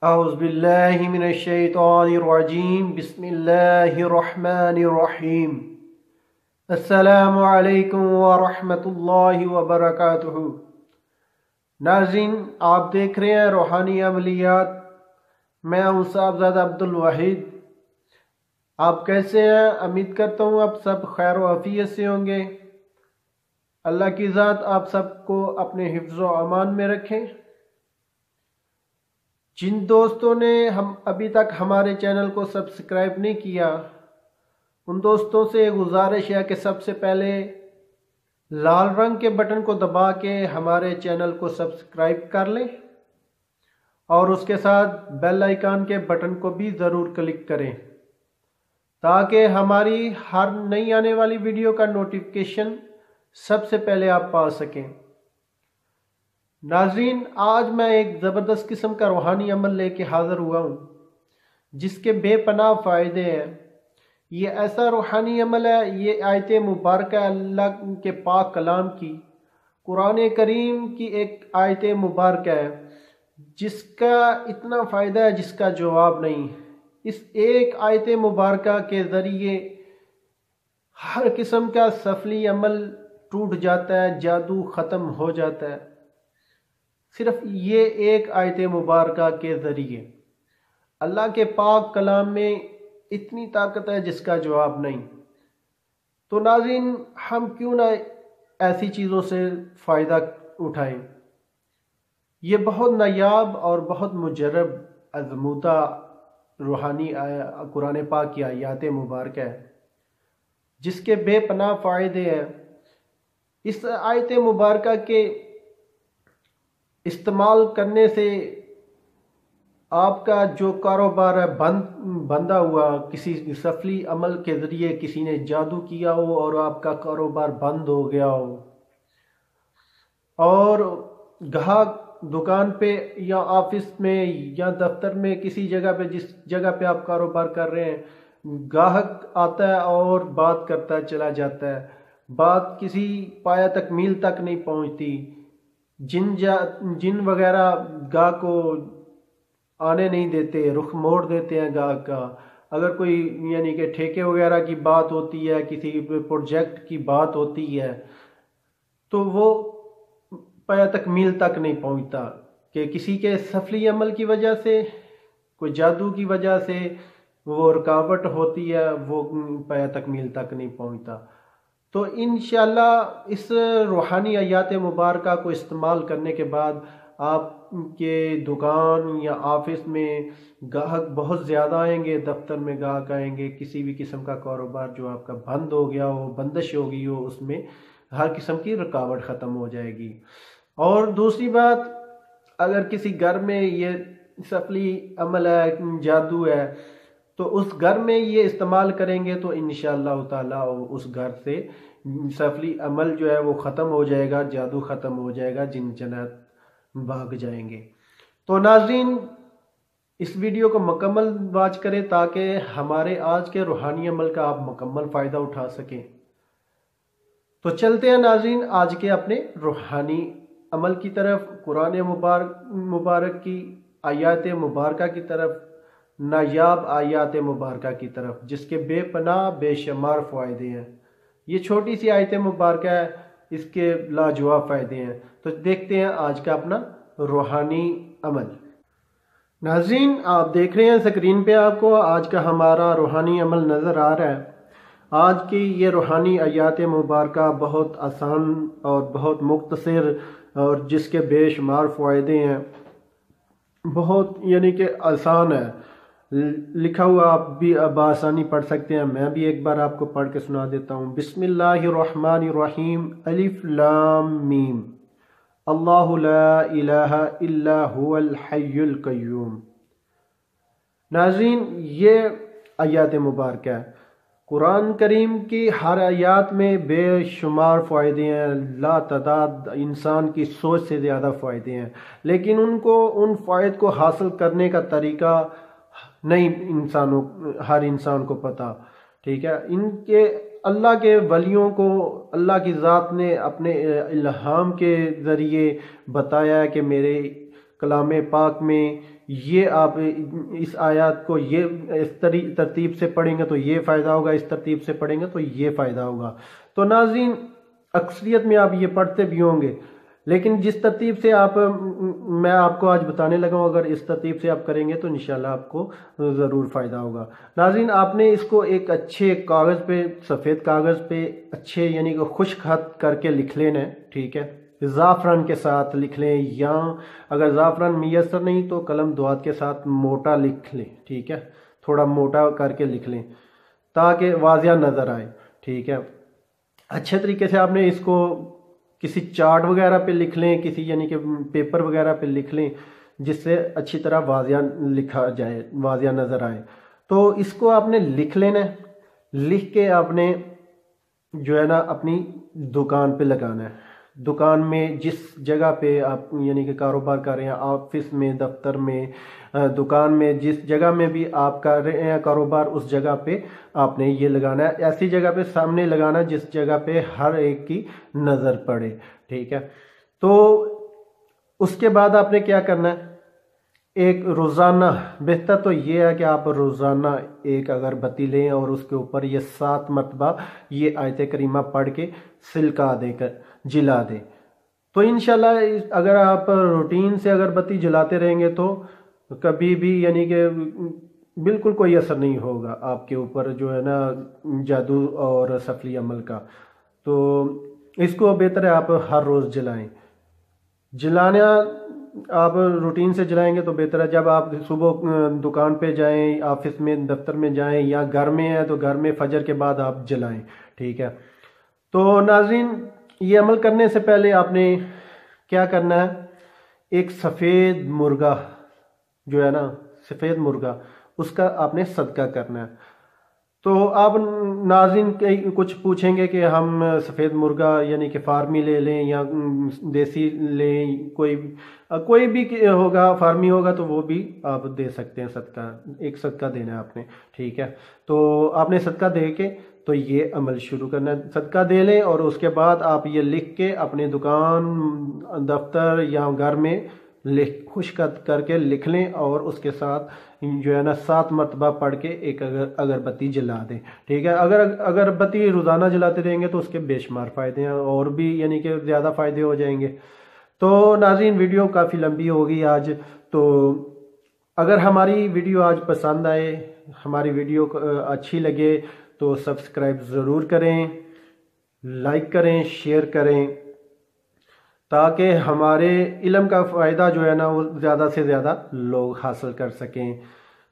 اعوذ باللہ من الشیطان الرجیم بسم اللہ الرحمن الرحیم السلام علیکم ورحمۃ اللہ وبرکاتہ۔ ناظرین، آپ دیکھ رہے ہیں روحانی عملیات۔ میں ہوں صاحبزادہ عبدالواحد۔ آپ کیسے ہیں؟ امید کرتا ہوں آپ سب خیر و عافیت سے ہوں گے۔ اللہ کی ذات آپ سب کو اپنے حفظ و امان میں رکھیں۔ جن دوستوں نے ابھی تک ہمارے چینل کو سبسکرائب نہیں کیا، ان دوستوں سے گزارش ہے کہ سب سے پہلے لال رنگ کے بٹن کو دبا کے ہمارے چینل کو سبسکرائب کر لیں اور اس کے ساتھ بیل آئیکن کے بٹن کو بھی ضرور کلک کریں تاکہ ہماری ہر نئی آنے والی ویڈیو کا نوٹیفیکیشن سب سے پہلے آپ پا سکیں۔ ناظرین، آج میں ایک زبردست قسم کا روحانی عمل لے کے حاضر ہوا ہوں جس کے بے پناہ فائدے ہیں۔ یہ ایسا روحانی عمل ہے، یہ آیت مبارکہ اللہ کے پاک کلام کی، قرآن کریم کی ایک آیت مبارکہ ہے جس کا اتنا فائدہ ہے جس کا جواب نہیں۔ اس ایک آیت مبارکہ کے ذریعے ہر قسم کا سفلی عمل ٹوٹ جاتا ہے، جادو ختم ہو جاتا ہے، صرف یہ ایک آیت مبارکہ کے ذریعے۔ اللہ کے پاک کلام میں اتنی طاقت ہے جس کا جواب نہیں۔ تو ناظرین، ہم کیوں نہ ایسی چیزوں سے فائدہ اٹھائیں۔ یہ بہت نایاب اور بہت مجرب آزمودہ روحانی قرآن پاک کی آیات مبارکہ ہے جس کے بے پناہ فائدے ہیں۔ اس آیت مبارکہ کے استعمال کرنے سے آپ کا جو کاروبار ہے بندہ ہوا، کسی سفلی عمل کے ذریعے کسی نے جادو کیا ہو اور آپ کا کاروبار بند ہو گیا ہو، اور گاہک دکان پہ یا آفس میں یا دفتر میں کسی جگہ پہ، جس جگہ پہ آپ کاروبار کر رہے ہیں، گاہک آتا ہے اور بات کرتا چلا جاتا ہے، بات کسی پایہ تک میل تک نہیں پہنچتی، جن وغیرہ گاہک کو آنے نہیں دیتے، رخ موڑ دیتے ہیں گاہک کا۔ اگر کوئی یعنی کہ ٹھیکے وغیرہ کی بات ہوتی ہے، کسی پروجیکٹ کی بات ہوتی ہے، تو وہ پایہ تک میل تک نہیں پہنچتا کہ کسی کے سفلی عمل کی وجہ سے، کوئی جادو کی وجہ سے وہ رکاوٹ ہوتی ہے، وہ پایہ تک میل تک نہیں پہنچتا۔ تو انشاءاللہ اس روحانی آیات مبارکہ کو استعمال کرنے کے بعد آپ کے دکان یا آفس میں گاہک بہت زیادہ آئیں گے، دفتر میں گاہک آئیں گے، کسی بھی قسم کا کاروبار جو آپ کا بند ہو گیا ہو، بندش ہو گئی ہو، اس میں ہر قسم کی رکاوٹ ختم ہو جائے گی۔ اور دوسری بات، اگر کسی گھر میں یہ سفلی عمل ہے، جادو ہے، تو اس گھر میں یہ استعمال کریں گے تو انشاءاللہ تعالی اس گھر سے سفلی عمل جو ہے وہ ختم ہو جائے گا، جادو ختم ہو جائے گا، جن جنات بھاگ جائیں گے۔ تو ناظرین، اس ویڈیو کو مکمل واچ کریں تاکہ ہمارے آج کے روحانی عمل کا آپ مکمل فائدہ اٹھا سکیں۔ تو چلتے ہیں ناظرین آج کے اپنے روحانی عمل کی طرف، قرآن مبارک کی آیات مبارکہ کی طرف، نایاب آیات مبارکہ کی طرف جس کے بے پناہ بے شمار فائدے ہیں۔ یہ چھوٹی سی آیت مبارکہ ہے، اس کے لاجواب فائدے ہیں۔ تو دیکھتے ہیں آج کا اپنا روحانی عمل۔ ناظرین، آپ دیکھ رہے ہیں سکرین پہ آپ کو آج کا ہمارا روحانی عمل نظر آ رہا ہے۔ آج کی یہ روحانی آیات مبارکہ بہت آسان اور بہت مختصر اور جس کے بے شمار فائدے ہیں، بہت یعنی کہ آسان ہے، لکھا ہوا آپ بھی بآسانی پڑھ سکتے ہیں۔ میں بھی ایک بار آپ کو پڑھ کے سنا دیتا ہوں۔ بسم اللہ الرحمن الرحیم، الف لام میم، اللہ لا الہ الا هو الحی القیوم۔ ناظرین، یہ آیات مبارکہ ہے۔ قرآن کریم کی ہر آیات میں بے شمار فائدے ہیں، لا تعداد، انسان کی سوچ سے زیادہ فائدے ہیں، لیکن ان فائد کو حاصل کرنے کا طریقہ نہیں ہر انسان کو پتہ، ٹھیک ہے۔ ان کے اللہ کے ولیوں کو اللہ کی ذات نے اپنے الہام کے ذریعے بتایا ہے کہ میرے کلام پاک میں یہ آپ اس آیات کو یہ اس ترتیب سے پڑھیں گے تو یہ فائدہ ہوگا، اس ترتیب سے پڑھیں گے تو یہ فائدہ ہوگا۔ تو ناظرین اکثریت میں آپ یہ پڑھتے بھی ہوں گے، لیکن جس ترتیب سے میں آپ کو آج بتانے لگا ہوں، اگر اس ترتیب سے آپ کریں گے تو انشاءاللہ آپ کو ضرور فائدہ ہوگا۔ ناظرین آپ نے اس کو ایک اچھے کاغذ پہ، سفید کاغذ پہ اچھے یعنی کہ خشک خط کر کے لکھ لینا ہے، ٹھیک ہے، زعفران کے ساتھ لکھ لیں، یا اگر زعفران میسر نہیں تو قلم دوات کے ساتھ موٹا لکھ لیں، ٹھیک ہے، تھوڑا موٹا کر کے لکھ لیں تاکہ واضح نظر آئے، ٹھیک ہے۔ اچھے طریقے سے آپ نے اس کو کسی چارٹ وغیرہ پہ لکھ لیں، کسی یعنی کہ پیپر وغیرہ پہ لکھ لیں جس سے اچھی طرح واضح لکھا جائے، واضح نظر آئے۔ تو اس کو آپ نے لکھ لینا ہے، لکھ کے آپ نے جو ہے نا اپنی دکان پہ لگانا ہے۔ دکان میں جس جگہ پہ آپ یعنی کہ کاروبار کر رہے ہیں، آفس میں، دفتر میں، دکان میں، جس جگہ میں بھی آپ کر رہے ہیں کاروبار، اس جگہ پہ آپ نے یہ لگانا ہے۔ ایسی جگہ پہ سامنے لگانا جس جگہ پہ ہر ایک کی نظر پڑے، ٹھیک ہے۔ تو اس کے بعد آپ نے کیا کرنا ہے، ایک روزانہ، بہتر تو یہ ہے کہ آپ روزانہ ایک اگربتی لیں اور اس کے اوپر یہ 7 مرتبہ یہ آیت کریمہ پڑھ کے سلکا دے کر جلا دیں۔ تو انشاءاللہ اگر آپ روٹین سے اگربتی جلاتے رہیں گے تو کبھی بھی یعنی کہ بالکل کوئی اثر نہیں ہوگا آپ کے اوپر جو ہے نا جادو اور سفلی عمل کا۔ تو اس کو بہتر ہے آپ ہر روز جلائیں۔ جلانا آپ روٹین سے جلائیں گے تو بہتر ہے۔ جب آپ صبح دکان پہ جائیں، آفس میں، دفتر میں جائیں، یا گھر میں ہیں تو گھر میں فجر کے بعد آپ جلائیں، ٹھیک ہے۔ تو ناظرین یہ عمل کرنے سے پہلے آپ نے کیا کرنا ہے، ایک سفید مرغا جو ہے نا، سفید مرغا، اس کا آپ نے صدقہ کرنا ہے۔ تو آپ ناظرین کچھ پوچھیں گے کہ ہم سفید مرغا یعنی کہ فارمی لے لیں یا دیسی لیں، کوئی بھی ہوگا، فارمی ہوگا تو وہ بھی آپ دے سکتے ہیں صدقہ، ایک صدقہ دینا ہے آپ نے، ٹھیک ہے۔ تو آپ نے صدقہ دے کے تو یہ عمل شروع کرنا ہے، صدقہ دے لیں اور اس کے بعد آپ یہ لکھ کے اپنے دکان، دفتر یا گھر میں خشک کر کے لکھ لیں اور اس کے ساتھ جو ہے نا 7 مرتبہ پڑھ کے ایک اگربتی جلا دیں، ٹھیک ہے۔ اگر اگربتی روزانہ جلاتے رہیں گے تو اس کے بے شمار فائدے ہیں، اور بھی یعنی کہ زیادہ فائدے ہو جائیں گے۔ تو ناظرین ویڈیو کافی لمبی ہوگی آج، تو اگر ہماری ویڈیو آج پسند آئے، ہماری ویڈیو اچھی لگے تو سبسکرائب ضرور کریں، لائک کریں، شیئر کریں، تاکہ ہمارے علم کا فائدہ جو ہے نا وہ زیادہ سے زیادہ لوگ حاصل کر سکیں۔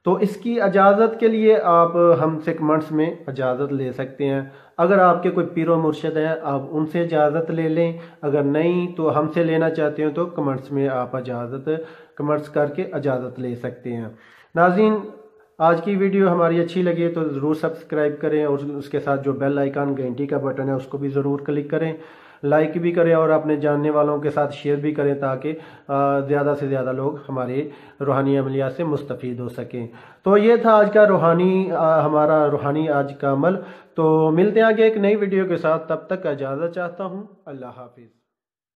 تو اس کی اجازت کے لیے آپ ہم سے کمنٹس میں اجازت لے سکتے ہیں۔ اگر آپ کے کوئی پیر و مرشد ہیں آپ ان سے اجازت لے لیں، اگر نہیں تو ہم سے لینا چاہتے ہیں تو کمنٹس میں آپ کمنٹس کر کے اجازت لے سکتے ہیں۔ ناظرین آج کی ویڈیو ہماری اچھی لگی تو ضرور سبسکرائب کریں، اور اس کے ساتھ جو بیل آئیکن گھنٹی کا بٹن ہے اس کو بھی ضرور کلک کریں، لائک بھی کریں اور اپنے جاننے والوں کے ساتھ شیئر بھی کریں تاکہ زیادہ سے زیادہ لوگ ہمارے روحانی عملیات سے مستفید ہو سکیں۔ تو یہ تھا آج کا ہمارا روحانی آج کا عمل۔ تو ملتے ہیں آگے ایک نئی ویڈیو کے ساتھ، تب تک اجازت چاہتا ہوں، اللہ حافظ۔